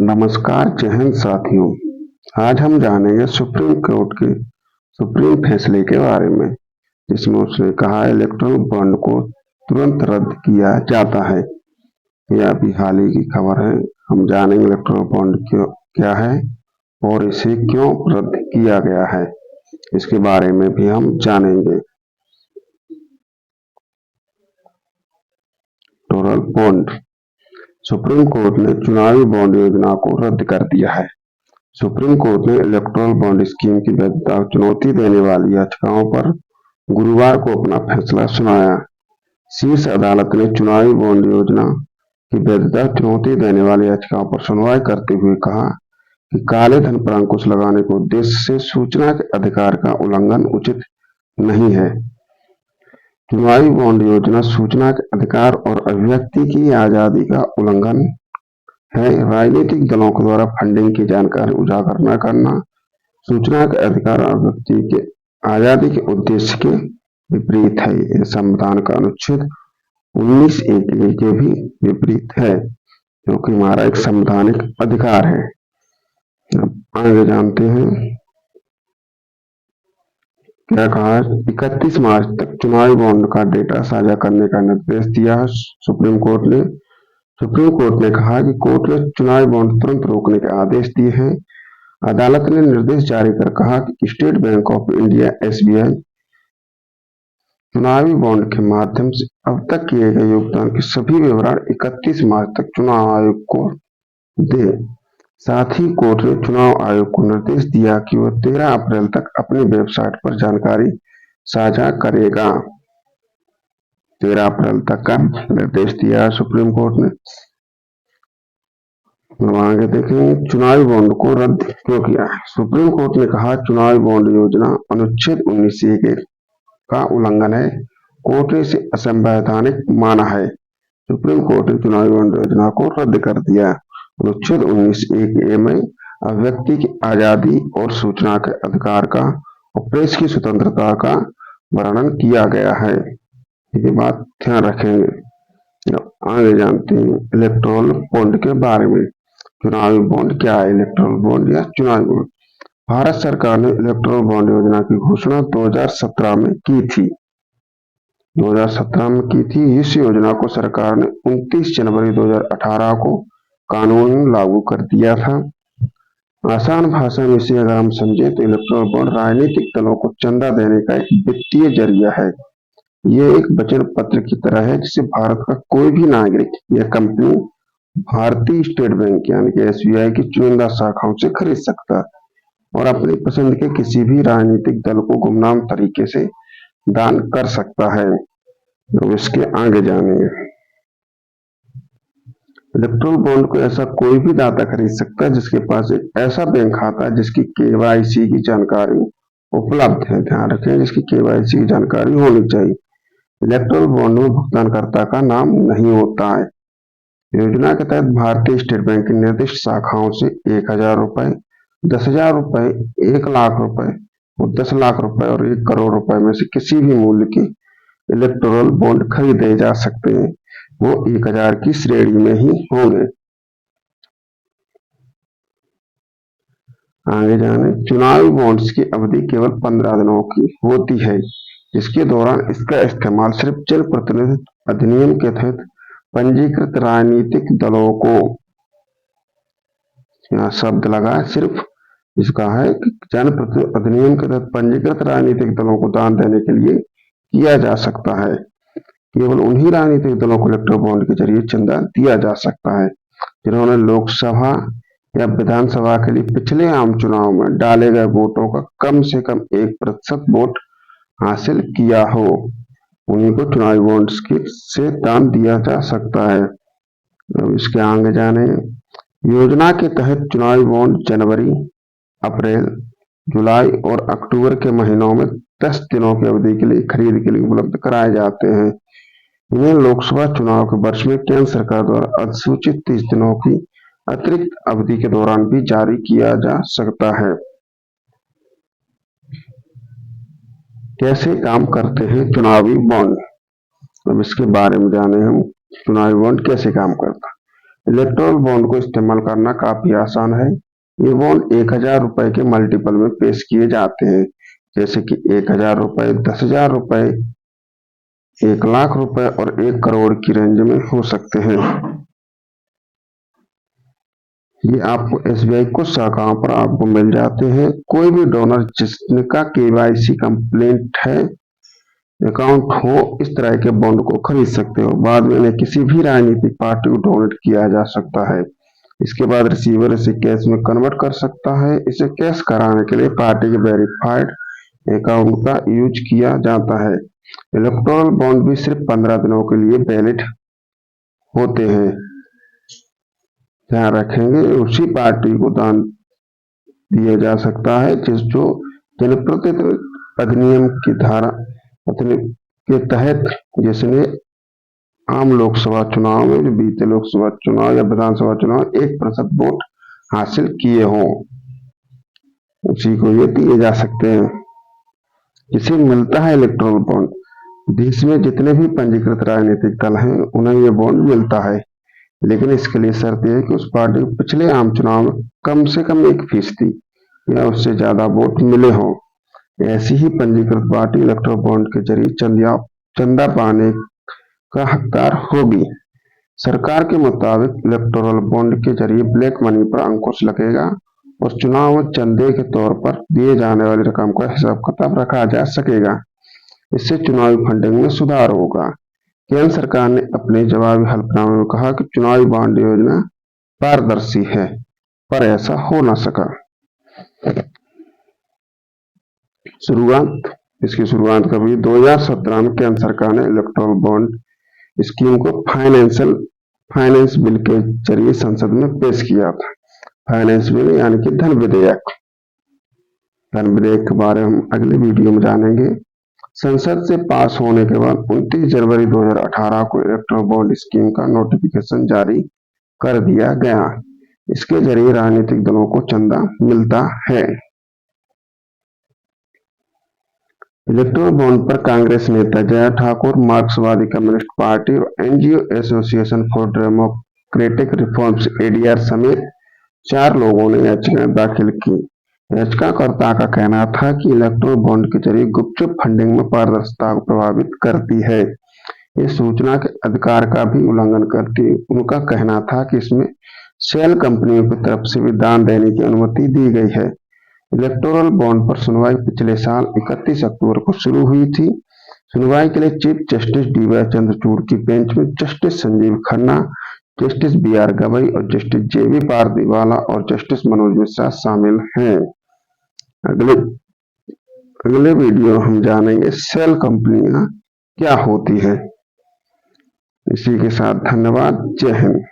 नमस्कार जय हिंद साथियों। आज हम जानेंगे सुप्रीम कोर्ट के सुप्रीम फैसले के बारे में, जिसमें उसने कहा इलेक्ट्रल बॉन्ड को तुरंत रद्द किया जाता है। यह अभी हाल ही की खबर है। हम जानेंगे इलेक्ट्रल बॉन्ड क्या है और इसे क्यों रद्द किया गया है, इसके बारे में भी हम जानेंगे। Electoral bond. सुप्रीम कोर्ट ने चुनावी बॉन्ड योजना को रद्द कर दिया है। सुप्रीम कोर्ट ने इलेक्टोरल बॉन्ड स्कीम की वैधता को चुनौती देने वाली याचिकाओं पर गुरुवार को अपना फैसला सुनाया। शीर्ष अदालत ने चुनावी बॉन्ड योजना की वैधता को चुनौती देने वाली याचिकाओं पर सुनवाई करते हुए कहा कि काले धन पर अंकुश लगाने के उद्देश्य से सूचना के अधिकार का उल्लंघन उचित नहीं है। चुनावी बॉन्ड योजना सूचना के अधिकार और अभिव्यक्ति की आजादी का उल्लंघन है। राजनीतिक दलों के द्वारा फंडिंग की जानकारी उजागर न करना सूचना के अधिकार और अभिव्यक्ति के आजादी के उद्देश्य के विपरीत है। यह संविधान का अनुच्छेद 19(1)(a) के भी विपरीत है, जो कि हमारा एक संवैधानिक अधिकार है। अब आगे जानते हैं क्या कहा। 31 मार्च तक चुनावी बॉन्ड का डेटा साझा करने का निर्देश दिया है सुप्रीम कोर्ट ने। सुप्रीम कोर्ट ने कहा कि कोर्ट ने चुनावी बॉन्ड तुरंत रोकने के आदेश दिए हैं। अदालत ने निर्देश जारी कर कहा कि state bank of India (SBI) चुनावी बॉन्ड के माध्यम से अब तक किए गए योगदान के सभी विवरण 31 मार्च तक चुनाव आयोग को दे। साथ ही कोर्ट ने चुनाव आयोग को निर्देश दिया कि वह 13 अप्रैल तक अपनी वेबसाइट पर जानकारी साझा करेगा। 13 अप्रैल तक का निर्देश दिया है सुप्रीम कोर्ट ने। आगे देखेंगे चुनावी बॉन्ड को रद्द क्यों किया है। सुप्रीम कोर्ट ने कहा चुनावी बॉन्ड योजना अनुच्छेद 19(1) का उल्लंघन है। कोर्ट ने इसे असंवैधानिक माना है। सुप्रीम कोर्ट ने चुनावी बॉन्ड योजना को रद्द कर दिया। अनुच्छेद 19(1)(a) में अभिव्यक्ति की आजादी और सूचना के अधिकार का और प्रेस की स्वतंत्रता का वर्णन किया गया है। ये बात ध्यान रखेंगे। आगे जानते हैं इलेक्टोरल बॉन्ड के बारे में। चुनावी बॉन्ड क्या है। इलेक्टोरल बॉन्ड या चुनावी बॉन्ड। भारत सरकार ने इलेक्टोरल बॉन्ड योजना की घोषणा 2017 में की थी। 2017 में की थी। इस योजना को सरकार ने 29 जनवरी 2018 को कानून लागू कर दिया था। आसान भाषा में इसे अगर हम समझे तो इलेक्टोरल बॉन्ड राजनीतिक दलों को चंदा देने का एक वित्तीय जरिया है। ये एक वचन पत्र की तरह है जिसे भारत का कोई भी नागरिक या कंपनी भारतीय स्टेट बैंक यानी कि SBI की चुनिंदा शाखाओं से खरीद सकता और अपनी पसंद के किसी भी राजनीतिक दल को गुमनाम तरीके से दान कर सकता है। तो इसके आगे जानेंगे। इलेक्ट्रल बॉन्ड को ऐसा कोई भी दाता खरीद सकता है जिसके पास एक ऐसा बैंक खाता है जिसकी KYC की जानकारी उपलब्ध है। ध्यान रखें, जिसकी KYC की जानकारी होनी चाहिए। इलेक्ट्रल बॉन्ड में भुगतानकर्ता का नाम नहीं होता है। योजना के तहत भारतीय स्टेट बैंक की निर्दिष्ट शाखाओं से 1000 रुपए, 10,000 रुपए, 1 लाख रुपए और 10 लाख रुपए और 1 करोड़ रुपए में से किसी भी मूल्य के इलेक्टोरल बॉन्ड खरीदे जा सकते हैं। वो 1000 की श्रेणी में ही होंगे। आगे जाने चुनावी बॉन्ड्स की अवधि केवल 15 दिनों की होती है, जिसके दौरान इसका इस्तेमाल सिर्फ जनप्रतिनिधित्व अधिनियम के तहत पंजीकृत राजनीतिक दलों को, यहाँ शब्द लगा सिर्फ, इसका है कि जनप्रतिनिधित्व अधिनियम के तहत पंजीकृत राजनीतिक दलों को दान देने के लिए किया जा सकता है। केवल उन्हीं राजनीतिक दलों को इलेक्टोरल बॉन्ड के जरिए चंदा दिया जा सकता है जिन्होंने लोकसभा या विधानसभा के लिए पिछले आम चुनाव में डाले गए वोटों का कम से कम 1% वोट हासिल किया हो। उन्हीं को चुनावी बॉन्ड्स से दान दिया जा सकता है। अब इसके आगे जाने योजना के तहत चुनावी बॉन्ड जनवरी, अप्रैल, जुलाई और अक्टूबर के महीनों में 10 दिनों की अवधि के लिए खरीद के लिए उपलब्ध कराए जाते हैं। इन्हें लोकसभा चुनाव के वर्ष में केंद्र सरकार द्वारा अधिसूचित 30 दिनों की अतिरिक्त अवधि के दौरान भी जारी किया जा सकता है। कैसे काम करते हैं चुनावी बॉन्ड। अब इसके बारे में जाने हम। चुनावी बॉन्ड कैसे काम करता है। इलेक्टोरल बॉन्ड को इस्तेमाल करना काफी आसान है। ये बॉन्ड 1,000 रुपए के मल्टीपल में पेश किए जाते हैं, जैसे कि 1,000 रुपए, 10,000 रुपए, 1,00,000 रुपए और 1 करोड़ की रेंज में हो सकते हैं। ये आपको एसबीआई कुछ शाखाओं पर आपको मिल जाते हैं। कोई भी डोनर जिसका केवाईसी कंप्लीट है, अकाउंट हो, इस तरह के बॉन्ड को खरीद सकते हो। बाद में इन्हें किसी भी राजनीतिक पार्टी को डोनेट किया जा सकता है। इसके बाद रिसीवर इसे कैश में कन्वर्ट कर सकता है। इसे कैश कराने के लिए पार्टी के वेरीफाइड अकाउंट का यूज किया जाता है। इलेक्टोरल बॉन्ड भी सिर्फ 15 दिनों के लिए वैलिड होते हैं। ध्यान रखेंगे, उसी पार्टी को दान दिया जा सकता है जो जनप्रतिनिधित्व अधिनियम की धारा के तहत जिसने आम लोकसभा चुनाव में, जो बीते लोकसभा चुनाव या विधानसभा चुनाव 1% वोट हासिल किए हों, उसी को ये दिए जा सकते हैं। इसे मिलता है इलेक्टोरल बॉन्ड। देश में जितने भी पंजीकृत राजनीतिक दल हैं, उन्हें ये बॉन्ड मिलता है, लेकिन इसके लिए शर्त यह है कि उस पार्टी को पिछले आम चुनाव में कम से कम 1% या उससे ज्यादा वोट मिले हों। ऐसी ही पंजीकृत पार्टी इलेक्टोरल बॉन्ड के जरिए चंदा पाने का हकदार होगी। सरकार के मुताबिक इलेक्टोरल बॉन्ड के जरिए ब्लैक मनी पर अंकुश लगेगा और चुनाव में चंदे के तौर पर दिए जाने वाली रकम का हिसाब किताब रखा जा सकेगा। इससे चुनावी फंडिंग में सुधार होगा। केंद्र सरकार ने अपने जवाबी हलफनामे में कहा कि चुनावी बॉन्ड योजना पारदर्शी है, पर ऐसा हो न सका। इसकी शुरुआत कभी 2017 में केंद्र सरकार ने इलेक्टोरल बॉन्ड स्कीम को फाइनेंस बिल के जरिए संसद में पेश किया था। फाइनेंस बिल यानी कि धन विधेयक के बारे में हम अगले वीडियो में जानेंगे। संसद से पास होने के बाद 29 जनवरी 2018 को इलेक्टोरल बॉन्ड स्कीम का नोटिफिकेशन जारी कर दिया गया। इसके जरिए राजनीतिक दलों को चंदा मिलता है। इलेक्टोरल बॉन्ड पर कांग्रेस नेता जया ठाकुर, मार्क्सवादी कम्युनिस्ट पार्टी और NGO association for democratic reforms ADR समेत 4 लोगों ने याचिका दाखिल की। याचिकाकर्ता का कहना था कि इलेक्टोरल बॉन्ड के जरिए गुपचुप फंडिंग में पारदर्शिता को प्रभावित करती है। ये सूचना के अधिकार का भी उल्लंघन करती है। उनका कहना था कि इसमें शेल कंपनियों की तरफ से भी दान देने की अनुमति दी गई है। इलेक्टोरल बॉन्ड पर सुनवाई पिछले साल 31 अक्टूबर को शुरू हुई थी। सुनवाई के लिए चीफ जस्टिस डीवाई चंद्रचूड़ की बेंच में justice Sanjiv Khanna, justice B R. Gavai और जस्टिस जे.बी. पारदीवाला और जस्टिस मनोज मिश्रा शामिल हैं। अगले वीडियो हम जानेंगे शेल कंपनियां क्या होती है। इसी के साथ धन्यवाद। जय हिंद।